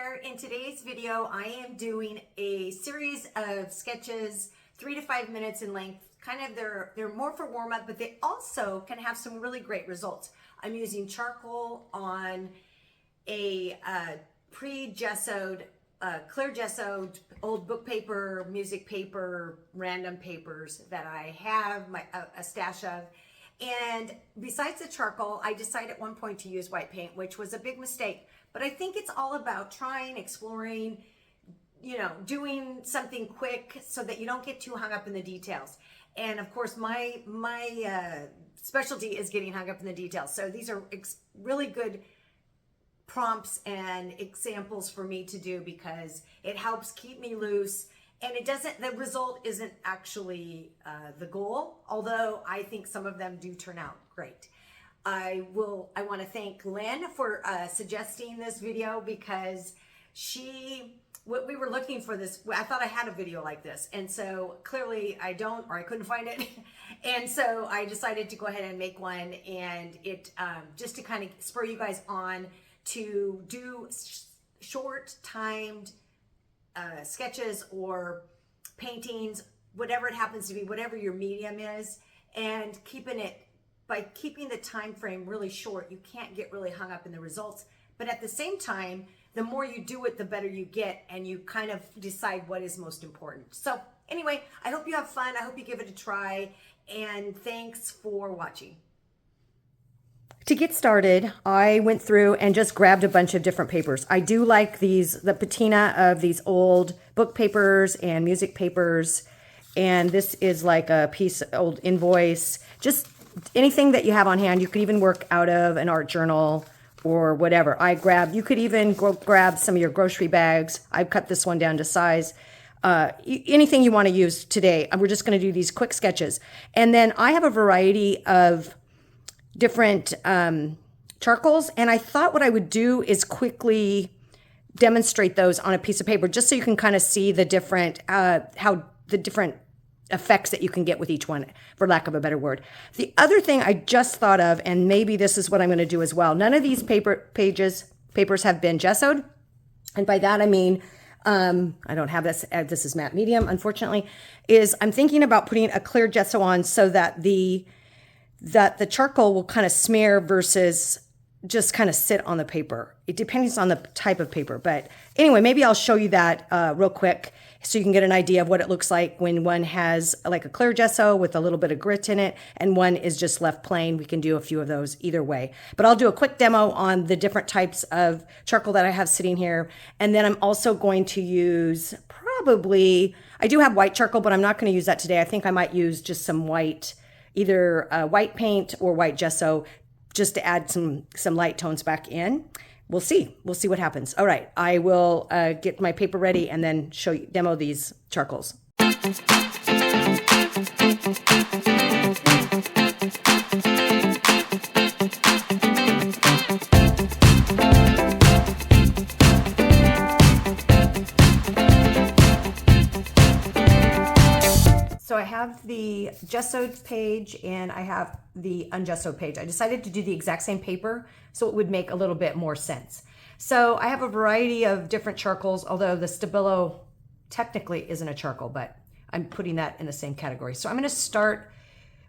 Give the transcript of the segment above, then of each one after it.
there. In today's video, I am doing a series of sketches, 3 to 5 minutes in length. Kind of they're more for warm up, but they also can have some really great results. I'm using charcoal on a pre-gessoed, clear gessoed old book paper, music paper, random papers that I have a stash of. And besides the charcoal, I decided at one point to use white paint, which was a big mistake. But I think it's all about trying, exploring, doing something quick so that you don't get too hung up in the details. And of course, my specialty is getting hung up in the details. So these are really good prompts and examples for me to do because it helps keep me loose. And the result isn't actually the goal, although I think some of them do turn out great. I want to thank Lynn for suggesting this video because what we were looking for this, I thought I had a video like this. And so clearly I don't, or I couldn't find it. And so I decided to go ahead and make one, and it just to kind of spur you guys on to do short timed sketches or paintings, whatever it happens to be, whatever your medium is, and by keeping the time frame really short, you can't get really hung up in the results. But at the same time, the more you do it, the better you get, and you kind of decide what is most important. So anyway, I hope you have fun. I hope you give it a try, and thanks for watching. To get started, I went through and just grabbed a bunch of different papers. I do like the patina of these old book papers and music papers. And this is like a old invoice, just anything that you have on hand. You could even work out of an art journal or whatever. You could even grab some of your grocery bags. I've cut this one down to size. Anything you want to use today. We're just going to do these quick sketches. And then I have a variety of different charcoals, and I thought what I would do is quickly demonstrate those on a piece of paper just so you can kind of see the different effects that you can get with each one, for lack of a better word. The other thing I just thought of, and maybe this is what I'm going to do as well, none of these papers have been gessoed, and by that I mean I don't have this is matte medium, unfortunately, I'm thinking about putting a clear gesso on so that the charcoal will kind of smear versus just kind of sit on the paper. It depends on the type of paper. But anyway, maybe I'll show you that real quick so you can get an idea of what it looks like when one has like a clear gesso with a little bit of grit in it and one is just left plain. We can do a few of those either way. But I'll do a quick demo on the different types of charcoal that I have sitting here. And then I'm also going to use I do have white charcoal, but I'm not going to use that today. I think I might use just some white, either white paint or white gesso, just to add some light tones back in. We'll see what happens. All right, I will get my paper ready and then demo these charcoals. So I have the gessoed page and I have the ungessoed page. I decided to do the exact same paper so it would make a little bit more sense. So I have a variety of different charcoals, although the Stabilo technically isn't a charcoal, but I'm putting that in the same category. So I'm going to start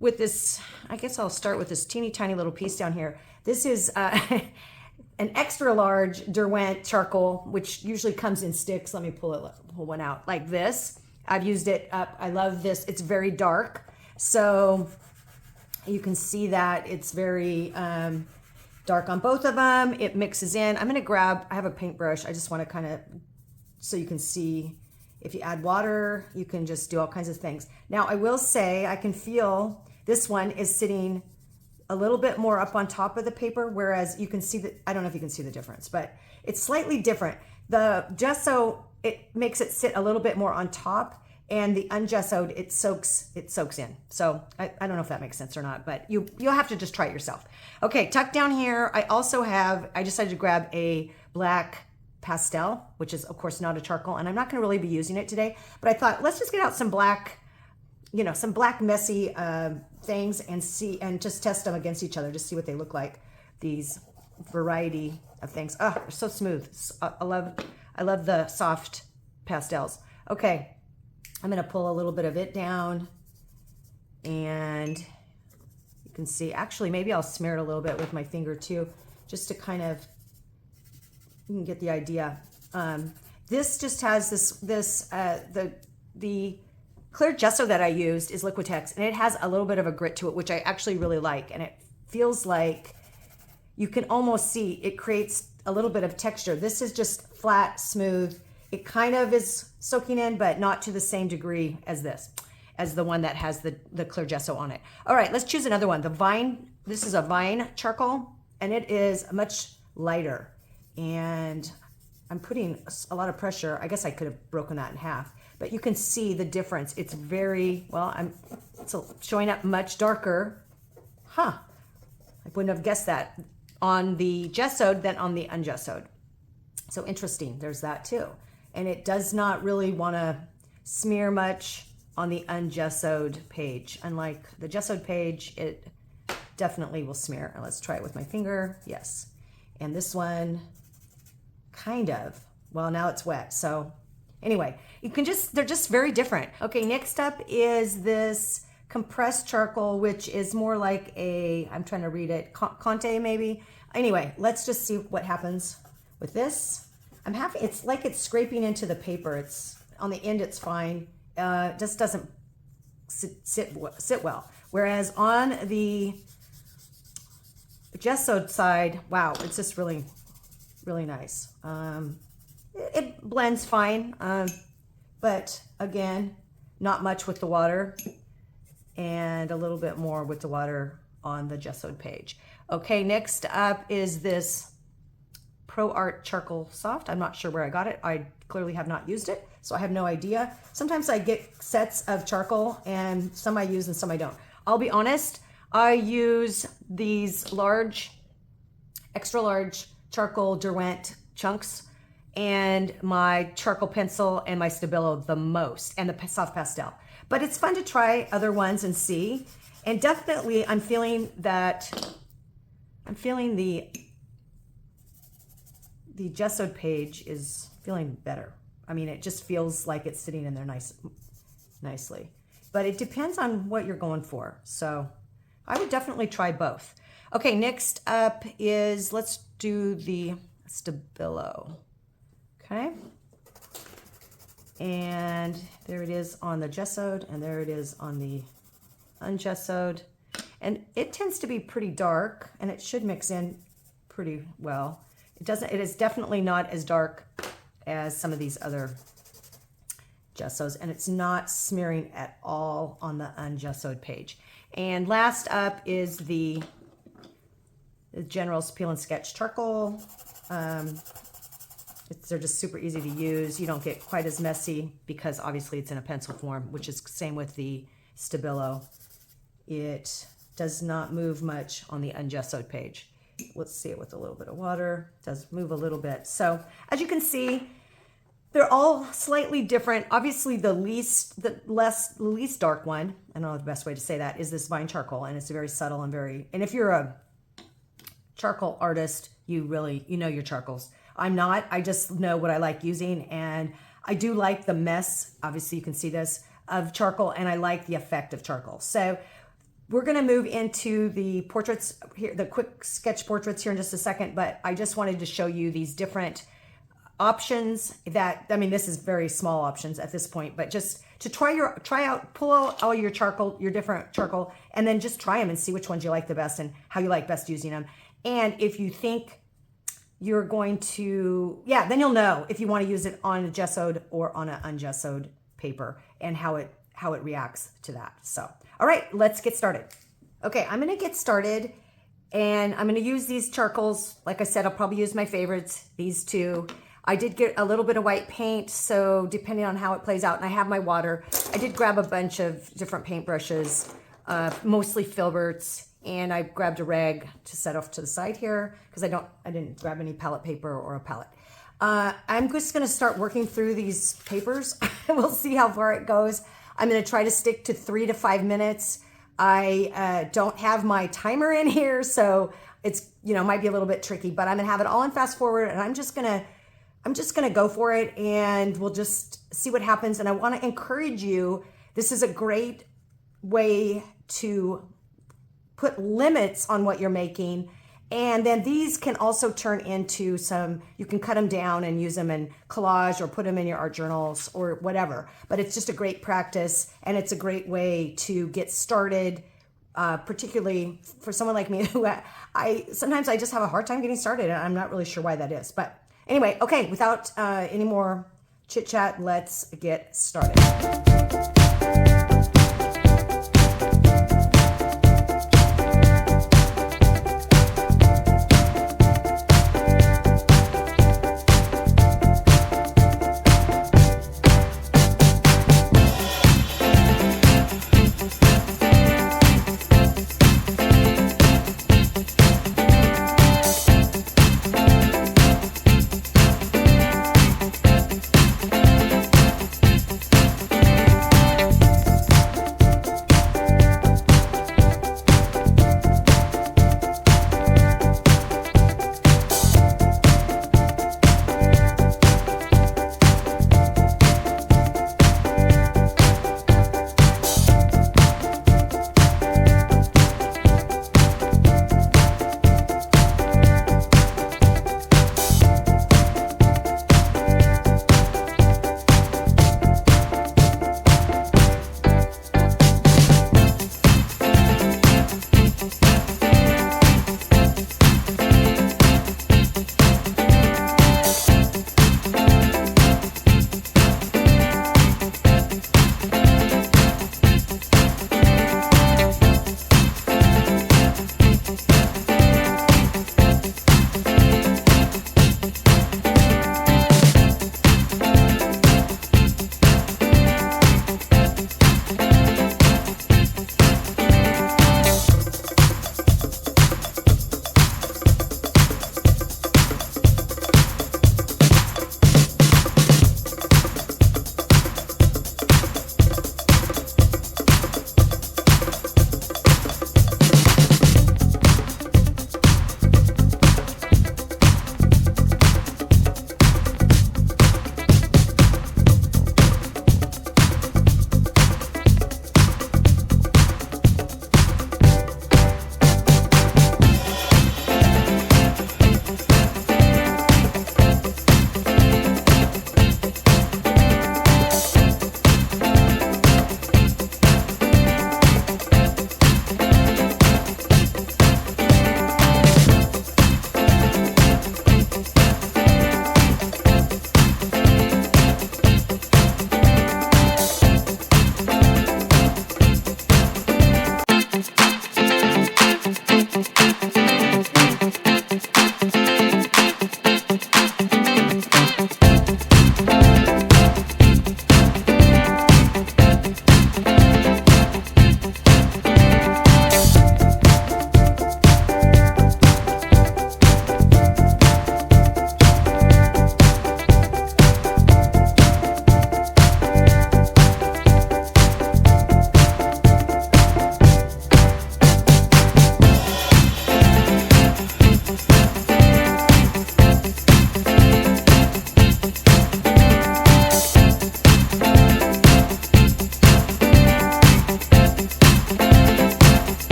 with this, I guess I'll start with this teeny tiny little piece down here. This is an extra large Derwent charcoal, which usually comes in sticks. Let me pull one out like this. I've used it up. I love this. It's very dark. So you can see that it's very dark on both of them. It mixes in. I have a paintbrush. I just want to kind of, so you can see if you add water, you can just do all kinds of things. Now I will say I can feel this one is sitting a little bit more up on top of the paper, whereas you can see that, I don't know if you can see the difference, but it's slightly different. The gesso, it makes it sit a little bit more on top, and the ungessoed, it soaks in. So I don't know if that makes sense or not, but you'll have to just try it yourself. Okay, tucked down here, I decided to grab a black pastel, which is of course not a charcoal, and I'm not gonna really be using it today, but I thought let's just get out some black, some black messy things and just test them against each other, just see what they look like. These variety of things. Oh, they're so smooth. I I love the soft pastels. Okay, I'm gonna pull a little bit of it down, and you can see, actually, maybe I'll smear it a little bit with my finger too, just to kind of, you can get the idea. This just has the clear gesso that I used is Liquitex, and it has a little bit of a grit to it, which I actually really like, and it feels like you can almost see it creates a little bit of texture. This is just flat, smooth. It kind of is soaking in, but not to the same degree as the one that has the clear gesso on it. All right, let's choose another one. The Vine, this is a Vine charcoal, and it is much lighter, and I'm putting a lot of pressure. I guess I could have broken that in half, but you can see the difference. It's very, well, it's showing up much darker. Huh, I wouldn't have guessed that on the gessoed than on the ungessoed. So interesting, there's that too. And it does not really want to smear much on the ungessoed page. Unlike the gessoed page, it definitely will smear. And let's try it with my finger, yes. And this one, kind of, well, now it's wet. So anyway, you can just, they're just very different. Okay, next up is this compressed charcoal, which is more like a, I'm trying to read it, Conte maybe. Anyway, let's just see what happens with this. I'm happy, it's like it's scraping into the paper. It's on the end, it's fine. Just doesn't sit well. Whereas on the gessoed side, wow, it's just really, really nice. It blends fine, but again, not much with the water, and a little bit more with the water on the gessoed page. Okay, next up is this Pro Art Charcoal Soft. I'm not sure where I got it. I clearly have not used it, so I have no idea. Sometimes I get sets of charcoal, and some I use and some I don't. I'll be honest, I use these large, extra large charcoal Derwent chunks and my charcoal pencil and my Stabilo the most, and the soft pastel. But it's fun to try other ones and see. And definitely I'm feeling the gessoed page is feeling better. I mean, it just feels like it's sitting in there nicely. But it depends on what you're going for. So I would definitely try both. Okay, next up is, let's do the Stabilo. Okay. And there it is on the gessoed, and there it is on the ungessoed. And it tends to be pretty dark, and it should mix in pretty well. It is definitely not as dark as some of these other gessos, and it's not smearing at all on the ungessoed page. And last up is the General's Peel and Sketch Charcoal. They're just super easy to use. You don't get quite as messy because obviously it's in a pencil form, which is same with the Stabilo. It does not move much on the ungessoed page. Let's see it with a little bit of water. It does move a little bit. So as you can see, they're all slightly different. Obviously the least dark one, I don't know the best way to say that, is this Vine Charcoal, and it's very subtle and and if you're a charcoal artist, you know your charcoals. I'm not, I just know what I like using, and I do like the mess, obviously you can see this, of charcoal, and I like the effect of charcoal. So we're gonna move into the portraits here, the quick sketch portraits here in just a second, but I just wanted to show you these different options that, I mean, this is very small options at this point, but just to try out, pull out all your charcoal, your different charcoal, and then just try them and see which ones you like the best and how you like best using them. And if you think you're going to, yeah, then you'll know if you want to use it on a gessoed or on an ungessoed paper and how it reacts to that. So, all right, let's get started. Okay, I'm gonna get started, and I'm gonna use these charcoals. Like I said, I'll probably use my favorites, these two. I did get a little bit of white paint, so depending on how it plays out, and I have my water, I did grab a bunch of different paint brushes, mostly filberts, and I grabbed a rag to set off to the side here because I didn't grab any palette paper or a palette. I'm just gonna start working through these papers. We'll see how far it goes. I'm gonna try to stick to 3 to 5 minutes. I don't have my timer in here, so it's, might be a little bit tricky, but I'm gonna have it all in fast forward, and I'm just gonna I'm just going to go for it and we'll just see what happens. And I want to encourage you. This is a great way to put limits on what you're making. And then these can also turn into some, you can cut them down and use them in collage or put them in your art journals or whatever. But it's just a great practice and it's a great way to get started, particularly for someone like me who sometimes I just have a hard time getting started and I'm not really sure why that is. But anyway, okay, without any more chit chat, let's get started.